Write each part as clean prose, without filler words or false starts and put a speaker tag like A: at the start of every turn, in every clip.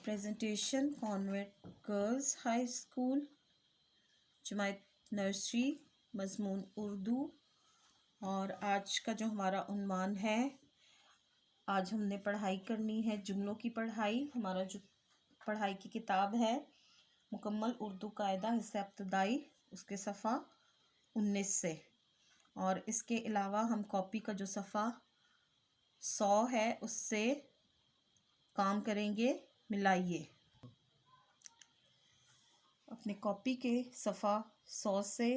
A: Presentation convent girls high school जमायत nursery मज़मून उर्दू। और आज का जो हमारा उन्वान है, आज हमने पढ़ाई करनी है जुमलों की पढ़ाई। हमारा जो पढ़ाई की किताब है मुकम्मल उर्दू कायदा हिस्सा इब्तदाई, उसके सफ़ा 19 से। और इसके अलावा हम कॉपी का जो सफ़ा 100 है उससे काम करेंगे। मिलाइए। अपने कॉपी के सफ़ा 100 से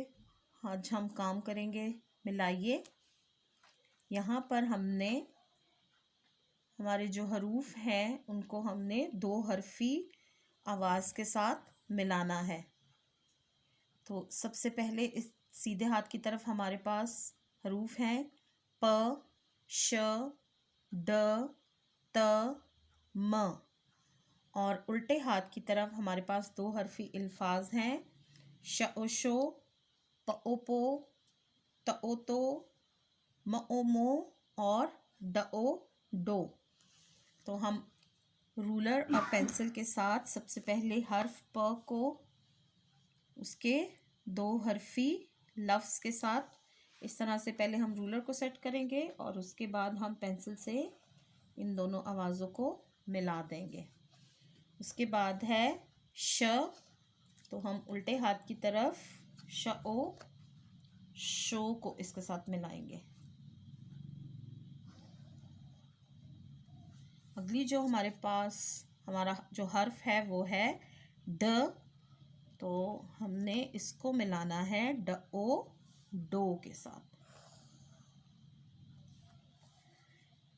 A: आज हम काम करेंगे। मिलाइए। यहाँ पर हमने हमारे जो हरूफ हैं उनको हमने 2 हरफी आवाज़ के साथ मिलाना है। तो सबसे पहले इस सीधे हाथ की तरफ हमारे पास हरूफ हैं प, श, ड, त, म। और उल्टे हाथ की तरफ हमारे पास 2 हरफी अल्फाज हैं शओशो, पओपो, तओतो, मओमो और डओ डो। तो हम रूलर और पेंसिल के साथ सबसे पहले हर्फ प को उसके 2 हरफी लफ्ज़ के साथ इस तरह से पहले हम रूलर को सेट करेंगे और उसके बाद हम पेंसिल से इन दोनों आवाज़ों को मिला देंगे। उसके बाद है श, तो हम उल्टे हाथ की तरफ शओ शो को इसके साथ मिलाएंगे। अगली जो हमारे पास हमारा जो हर्फ है वो है ड, तो हमने इसको मिलाना है डओ डो के साथ।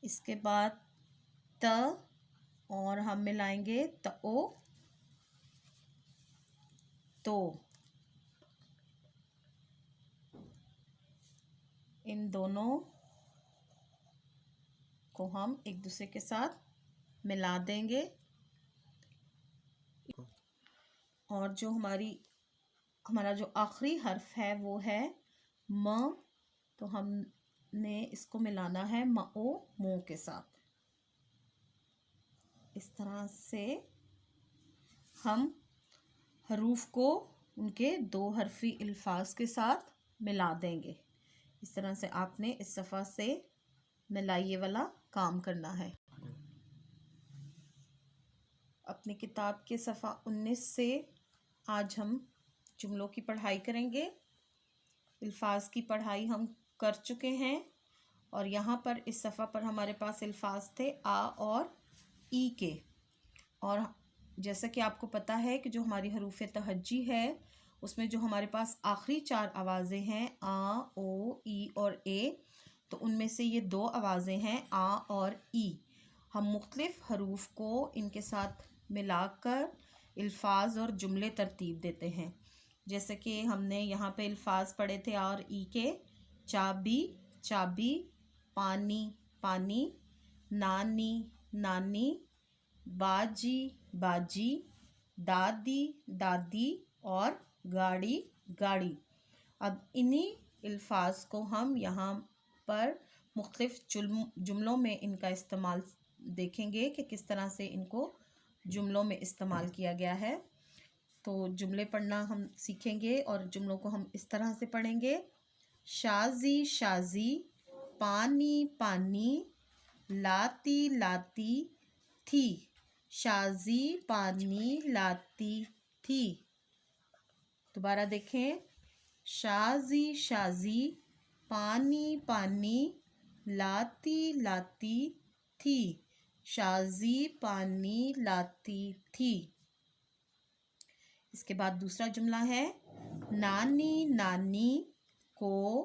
A: इसके बाद त और हम मिलाएंगे तओ तो। इन दोनों को हम एक दूसरे के साथ मिला देंगे। और जो हमारा जो आखिरी हर्फ है वो है म, तो हमने इसको मिलाना है मओ मो के साथ। इस तरह से हम हरूफ को उनके 2 हरफी अल्फाज के साथ मिला देंगे। इस तरह से आपने इस सफ़ा से मिलाइए वाला काम करना है। अपनी किताब के सफ़ा 19 से आज हम जुमलों की पढ़ाई करेंगे। अल्फाज की पढ़ाई हम कर चुके हैं और यहाँ पर इस सफ़ा पर हमारे पास अल्फाज थे आ और ई के। और जैसा कि आपको पता है कि जो हमारी हरूफ तहज्जी है उसमें जो हमारे पास आखिरी 4 आवाज़ें हैं आ, ओ, ई और ए, तो उनमें से ये 2 आवाज़ें हैं आ और ई। हम मुख्तलिफ़ हरूफ को इनके साथ मिलाकर अल्फाज और जुमले तरतीब देते हैं। जैसे कि हमने यहाँ पे अल्फाज पढ़े थे आ और ई के चाबी चाबी, पानी पानी, नानी नानी, बाजी बाजी, दादी दादी और गाड़ी गाड़ी। अब इन्हीं अल्फाज को हम यहाँ पर मुख्तलिफ़ जुमलों में इनका इस्तेमाल देखेंगे कि किस तरह से इनको जुमलों में इस्तेमाल किया गया है। तो जुमले पढ़ना हम सीखेंगे और जुमलों को हम इस तरह से पढ़ेंगे। शाजी शाजी, पानी पानी, लाती लाती थी। शाजी पानी लाती थी। दोबारा देखें। शाजी शाजी, पानी पानी, लाती लाती थी। शाजी पानी लाती थी। इसके बाद दूसरा जुमला है नानी नानी को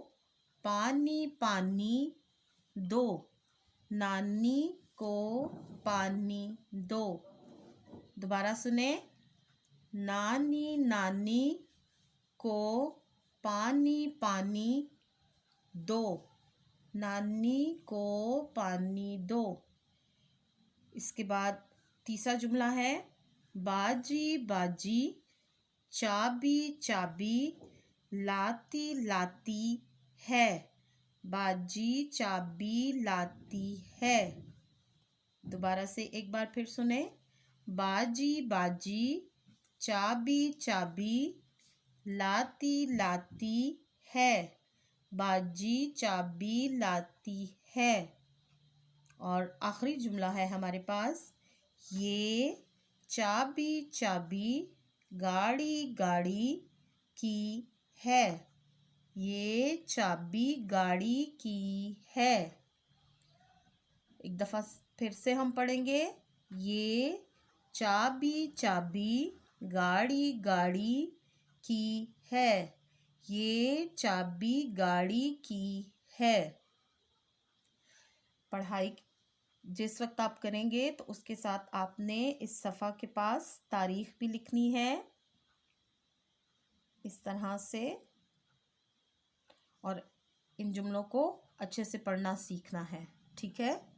A: पानी पानी दो। नानी को पानी दो। दोबारा सुने। नानी नानी को पानी पानी दो। नानी को पानी दो। इसके बाद तीसरा जुमला है बाजी बाजी, चाबी चाबी, लाती लाती है। बाजी चाबी लाती है। दोबारा से एक बार फिर सुने। बाजी बाजी, चाबी चाबी, लाती लाती है। बाजी चाबी लाती है। और आखिरी जुमला है हमारे पास, ये चाबी चाबी गाड़ी गाड़ी की है। ये चाबी गाड़ी की है। एक दफ़ा फिर से हम पढ़ेंगे, ये चाबी चाबी गाड़ी गाड़ी की है। ये चाबी गाड़ी की है। पढ़ाई जिस वक्त आप करेंगे तो उसके साथ आपने इस सफ़ा के पास तारीख भी लिखनी है, इस तरह से, और इन जुमलों को अच्छे से पढ़ना सीखना है। ठीक है।